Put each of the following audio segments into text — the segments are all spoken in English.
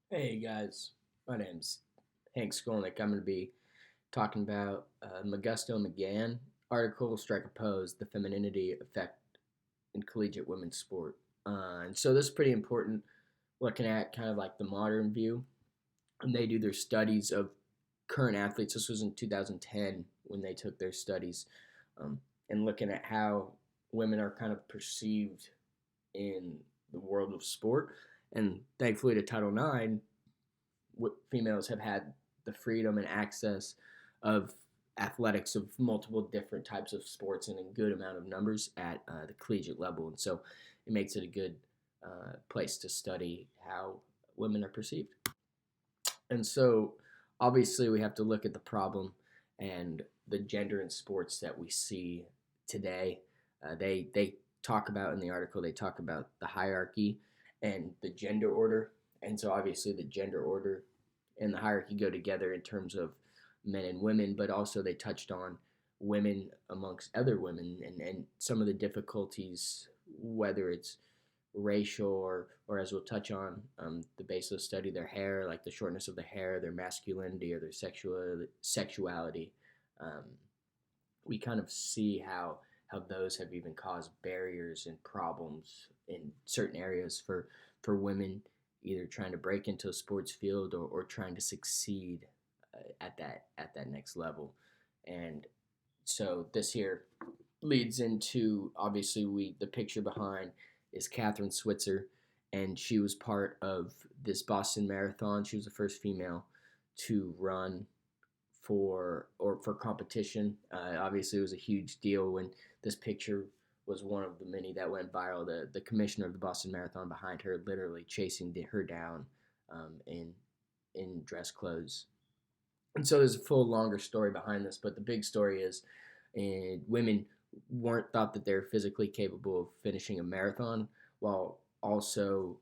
Hey guys, my name's Hank Skolnick. I'm going to be talking about Musto&McGann article, Strike a Pose, the Femininity Effect in Collegiate Women's Sport. And so this is pretty important looking at kind of like the modern view. And they do their studies of current athletes. This was in 2010 when they took their studies um, and looking at how women are kind of perceived in the world of sport. And thankfully to Title IX, females have had the freedom and access of athletics of multiple different types of sports and a good amount of numbers at the collegiate level. And so it makes it a good place to study how women are perceived. And so obviously we have to look at the problem and the gender in sports that we see today. They talk about in the article, they talk about the hierarchy and the gender order. And so obviously the gender order and the hierarchy go together in terms of men and women, but also they touched on women amongst other women and some of the difficulties, whether it's racial or as we'll touch on the base of the study, their hair, like the shortness of the hair, their masculinity or their sexuality. Um, we kind of see how those have even caused barriers and problems in certain areas for women either trying to break into a sports field or trying to succeed at that next level. And so this here leads into obviously we the picture behind is Catherine Switzer, and she was part of this Boston Marathon. She was the first female to run for competition. Obviously, it was a huge deal when this picture was one of the many that went viral. The commissioner of the Boston Marathon behind her, literally chasing her down in dress clothes. And so there's a full longer story behind this, but the big story is, women weren't thought that they're physically capable of finishing a marathon, while also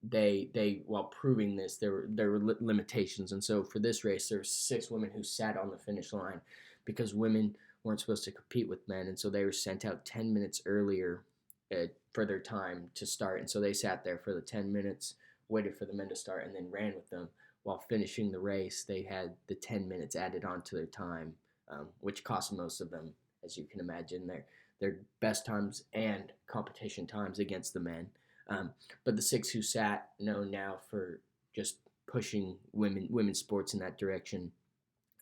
they while proving this there were limitations. And so for this race there were 6 women who sat on the finish line because women weren't supposed to compete with men, and so they were sent out 10 minutes earlier for their time to start. And so they sat there for the 10 minutes, waited for the men to start, and then ran with them. While finishing the race, they had the 10 minutes added onto their time, which cost most of them, as you can imagine, their best times and competition times against the men. But the 6 who sat known now for just pushing women's sports in that direction,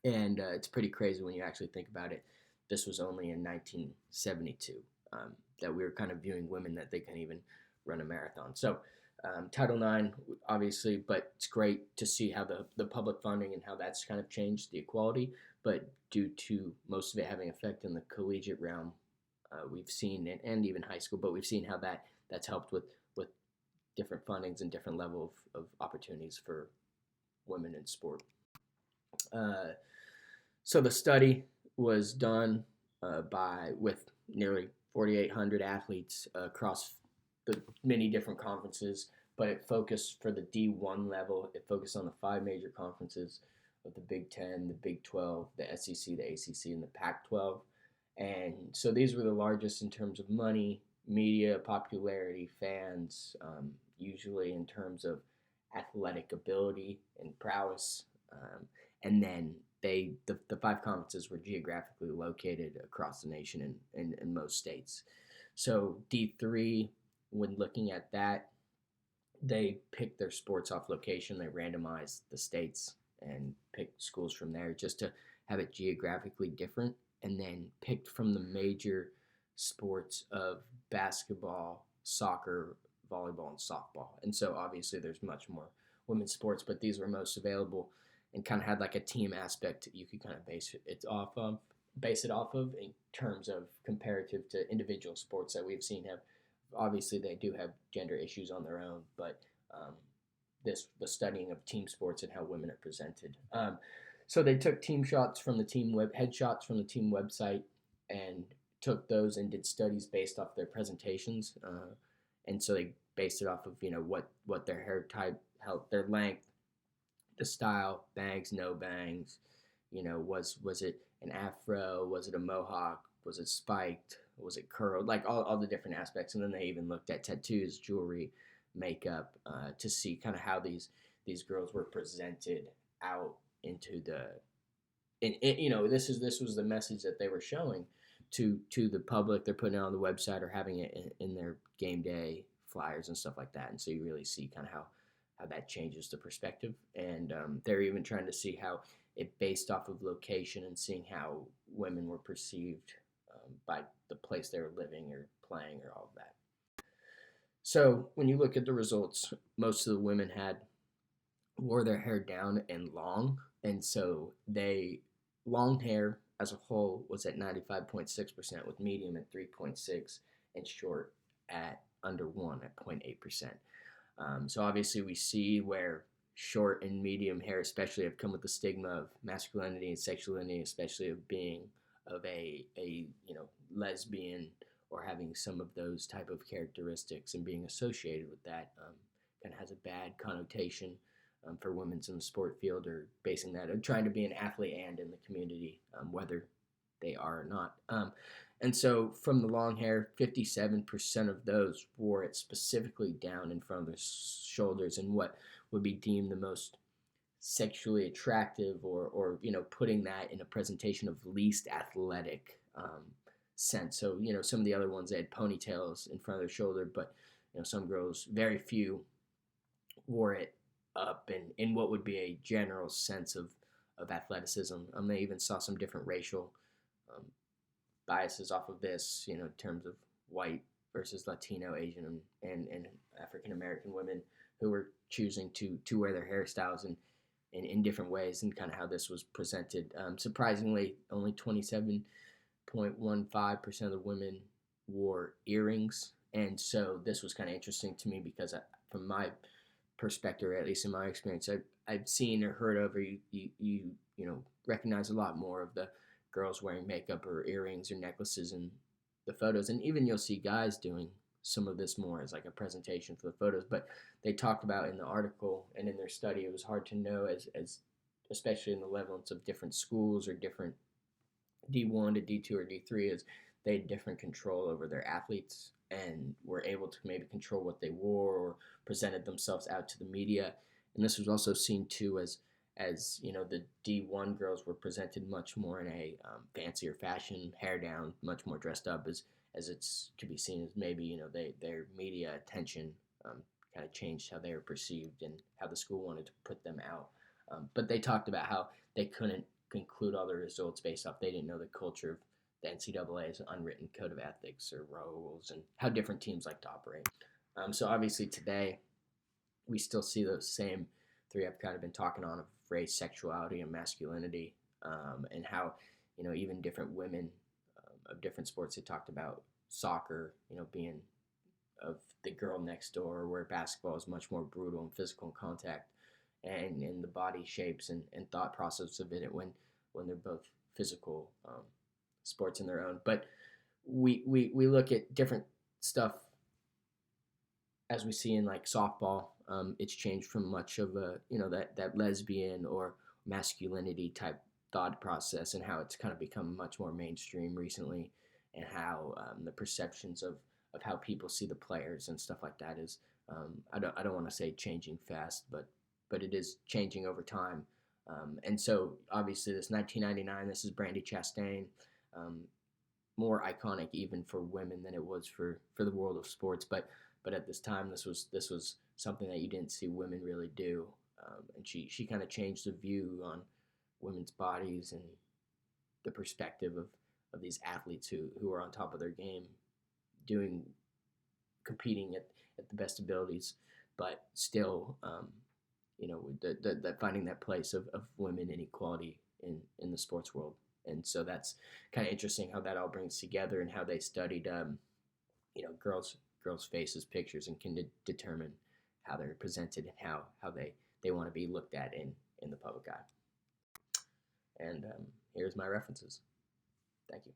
and it's pretty crazy when you actually think about it. This was only in 1972 that we were kind of viewing women that they can even run a marathon. So Title IX, obviously, but it's great to see how the public funding and how that's kind of changed the equality. But due to most of it having effect in the collegiate realm, we've seen and even high school, but we've seen how that's helped with different fundings and different level of opportunities for women in sport. Uh, so the study was done with nearly 4,800 athletes across the many different conferences, but it focused for the D1 level. It focused on the 5 major conferences of the Big Ten, the Big 12, the SEC, the ACC, and the Pac-12. And so these were the largest in terms of money, media, popularity, fans, usually in terms of athletic ability and prowess. And then the 5 conferences were geographically located across the nation in most states. So D3, when looking at that, they picked their sports off location. They randomized the states and picked schools from there just to have it geographically different, and then picked from the major sports of basketball, soccer, volleyball, and softball. And so obviously there's much more women's sports, but these were most available and kind of had like a team aspect you could kind of base it off of in terms of comparative to individual sports that we've seen have obviously they do have gender issues on their own, but the studying of team sports and how women are presented. So they took team shots from the team headshots from the team website and took those and did studies based off their presentations, and so they based it off of what their hair type, how their length, the style, bangs, no bangs, was it an afro, was it a mohawk, was it spiked, was it curled, like all the different aspects. And then they even looked at tattoos, jewelry, makeup, to see kind of how these these girls were presented out into and this was the message that they were showing to the public. They're putting it on the website or having it in their game day flyers and stuff like that. And so you really see kind of how that changes the perspective. And they're even trying to see how it based off of location and seeing how women were perceived by the place they were living or playing or all of that. So when you look at the results, most of the women wore their hair down and long, and so they long hair as a whole was at 95.6%, with medium at 3.6 and short at under 1 at 0.8%. So obviously we see where short and medium hair especially have come with the stigma of masculinity and sexuality, especially of being of a lesbian or having some of those type of characteristics and being associated with that kind of has a bad connotation for women's in the sport field, or basing that or trying to be an athlete and in the community, whether they are or not. And so from the long hair, 57% of those wore it specifically down in front of their shoulders in what would be deemed the most sexually attractive, or putting that in a presentation of least athletic sense. So some of the other ones, they had ponytails in front of their shoulder, but some girls, very few, wore it up and in what would be a general sense of athleticism. They even saw some different racial biases off of this, in terms of white versus Latino, Asian, and African American women who were choosing to wear their hairstyles in different ways, and kind of how this was presented. Surprisingly, only 27.15% of the women wore earrings, and so this was kind of interesting to me because from my perspective, or at least in my experience, I've seen or heard of, or you recognize a lot more of the girls wearing makeup or earrings or necklaces in the photos, and even you'll see guys doing some of this more as like a presentation for the photos. But they talked about in the article and in their study, it was hard to know as especially in the levels of different schools or different D1 to D2 or D3, is they had different control over their athletes and were able to maybe control what they wore or presented themselves out to the media. And this was also seen too as the D1 girls were presented much more in a fancier fashion, hair down, much more dressed up, as it's to be seen as maybe their media attention kind of changed how they were perceived and how the school wanted to put them out. But they talked about how they couldn't conclude all the results based off, they didn't know the culture of the NCAA's unwritten code of ethics or rules and how different teams like to operate. So obviously today we still see those same three I've kind of been talking on, of race, sexuality, and masculinity, and how even different women of different sports. They talked about soccer, being of the girl next door, where basketball is much more brutal and physical in contact, and in the body shapes and thought process of it when they're both physical sports in their own. But we look at different stuff as we see in like softball. It's changed from much of a that lesbian or masculinity type thought process, and how it's kind of become much more mainstream recently, and how the perceptions of how people see the players and stuff like that is I don't want to say changing fast, but it is changing over time. And so obviously this 1999, this is Brandy Chastain, more iconic even for women than it was for the world of sports, but at this time this was something that you didn't see women really do, and she kind of changed the view on women's bodies and the perspective of these athletes who are on top of their game, competing at the best abilities, but still finding that place of women and equality in the sports world. And so that's kind of interesting how that all brings together, and how they studied girls' faces, pictures, and can determine how they're presented and how they want to be looked at in the public eye. And here's my references. Thank you.